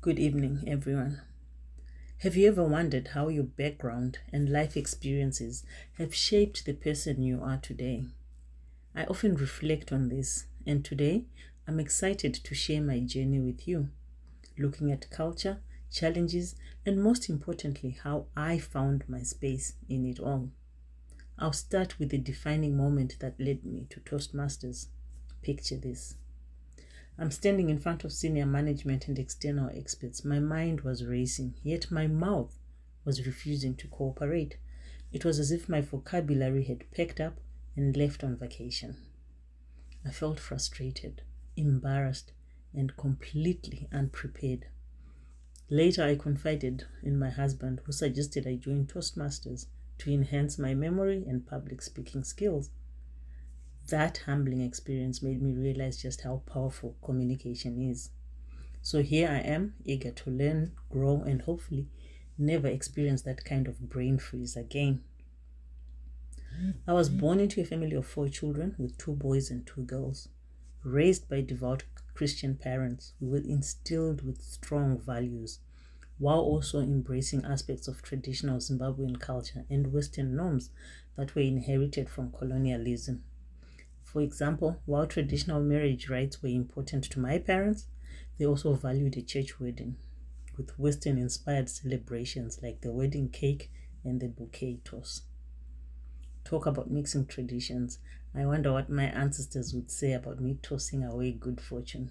Good evening, everyone. Have you ever wondered how your background and life experiences have shaped the person you are today? I often reflect on this, and today I'm excited to share my journey with you, looking at culture, challenges, and most importantly, how I found my space in it all. I'll start with the defining moment that led me to Toastmasters. Picture this. I'm standing in front of senior management and external experts. My mind was racing, yet my mouth was refusing to cooperate. It was as if my vocabulary had packed up and left on vacation. I felt frustrated, embarrassed, and completely unprepared. Later, I confided in my husband, who suggested I join Toastmasters to enhance my memory and public speaking skills. That humbling experience made me realize just how powerful communication is. So here I am, eager to learn, grow, and hopefully never experience that kind of brain freeze again. I was born into a family of 4 children with 2 boys and 2 girls. Raised by devout Christian parents, we were instilled with strong values, while also embracing aspects of traditional Zimbabwean culture and Western norms that were inherited from colonialism. For example, while traditional marriage rites were important to my parents, they also valued a church wedding, with Western inspired celebrations like the wedding cake and the bouquet toss. Talk about mixing traditions. I wonder what my ancestors would say about me tossing away good fortune.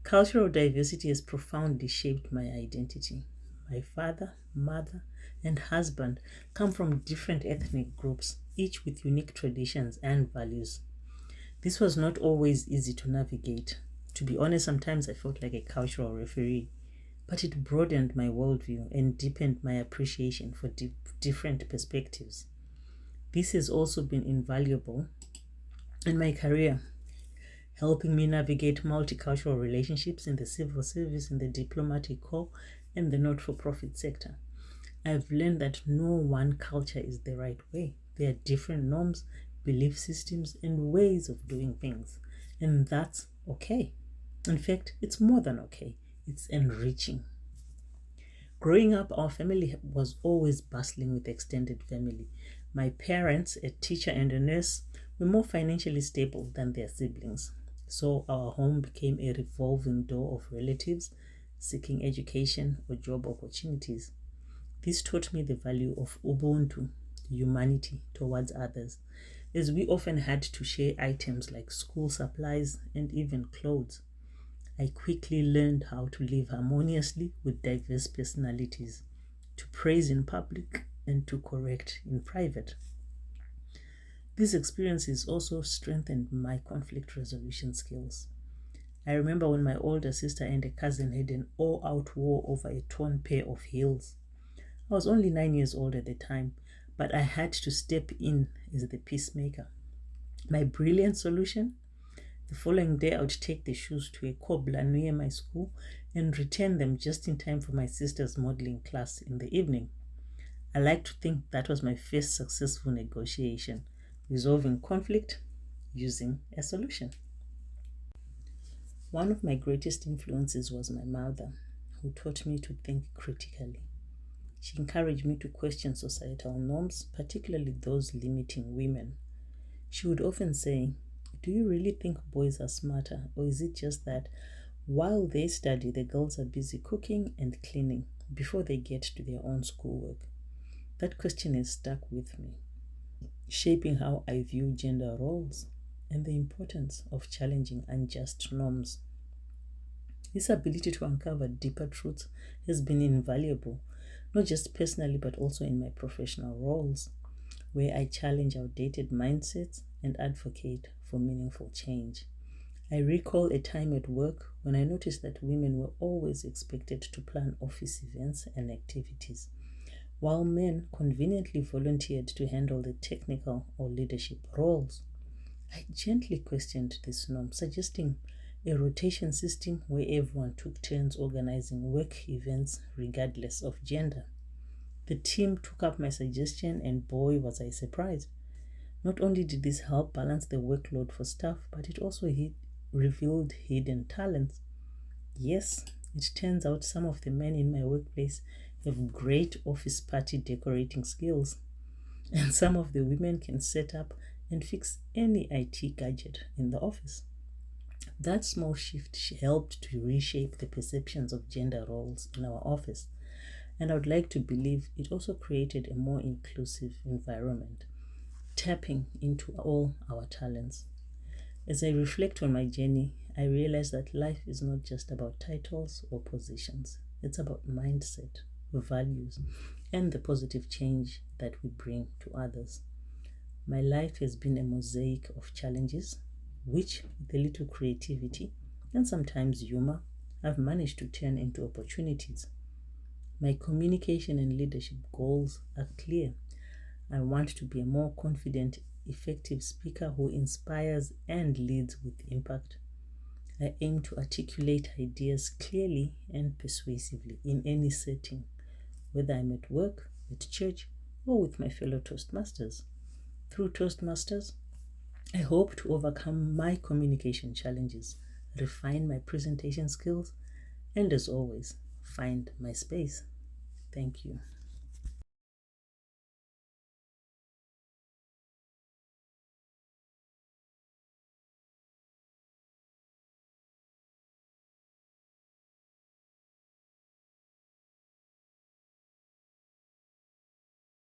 Cultural diversity has profoundly shaped my identity. My father, mother, and husband come from different ethnic groups, each with unique traditions and values. This was not always easy to navigate. To be honest, sometimes I felt like a cultural referee, but it broadened my worldview and deepened my appreciation for different perspectives. This has also been invaluable in my career, helping me navigate multicultural relationships in the civil service, in the diplomatic corps, and the not-for-profit sector. I've learned that no one culture is the right way. There are different norms, belief systems, and ways of doing things, and that's okay. In fact, it's more than okay. It's enriching. Growing up, our family was always bustling with extended family. My parents, a teacher and a nurse, were more financially stable than their siblings. So our home became a revolving door of relatives seeking education or job opportunities. This taught me the value of Ubuntu, humanity towards others, as we often had to share items like school supplies and even clothes. I quickly learned how to live harmoniously with diverse personalities, to praise in public and to correct in private. These experiences also strengthened my conflict resolution skills. I remember when my older sister and a cousin had an all-out war over a torn pair of heels. I was only 9 years old at the time, but I had to step in as the peacemaker. My brilliant solution? The following day, I would take the shoes to a cobbler near my school and return them just in time for my sister's modeling class in the evening. I like to think that was my first successful negotiation, resolving conflict using a solution. One of my greatest influences was my mother, who taught me to think critically. She encouraged me to question societal norms, particularly those limiting women. She would often say, "Do you really think boys are smarter, or is it just that while they study, the girls are busy cooking and cleaning before they get to their own schoolwork?" That question has stuck with me, shaping how I view gender roles and the importance of challenging unjust norms. This ability to uncover deeper truths has been invaluable, not just personally but also in my professional roles, where I challenge outdated mindsets and advocate for meaningful change. I recall a time at work when I noticed that women were always expected to plan office events and activities, while men conveniently volunteered to handle the technical or leadership roles. I gently questioned this norm, suggesting a rotation system where everyone took turns organizing work events regardless of gender. The team took up my suggestion, and boy, was I surprised. Not only did this help balance the workload for staff, but it also revealed hidden talents. Yes, It turns out some of the men in my workplace have great office party decorating skills, and some of the women can set up and fix any IT gadget in the office. That small shift helped to reshape the perceptions of gender roles in our office, and I would like to believe it also created a more inclusive environment, tapping into all our talents. As I reflect on my journey, I realize that life is not just about titles or positions. It's about mindset, values, and the positive change that we bring to others. My life has been a mosaic of challenges, which, with a little creativity and sometimes humor, I've managed to turn into opportunities. My communication and leadership goals are clear. I want to be a more confident, effective speaker who inspires and leads with impact. I aim to articulate ideas clearly and persuasively in any setting, whether I'm at work, at church, or with my fellow Toastmasters. Through Toastmasters, I hope to overcome my communication challenges, refine my presentation skills, and as always, find my space. Thank you.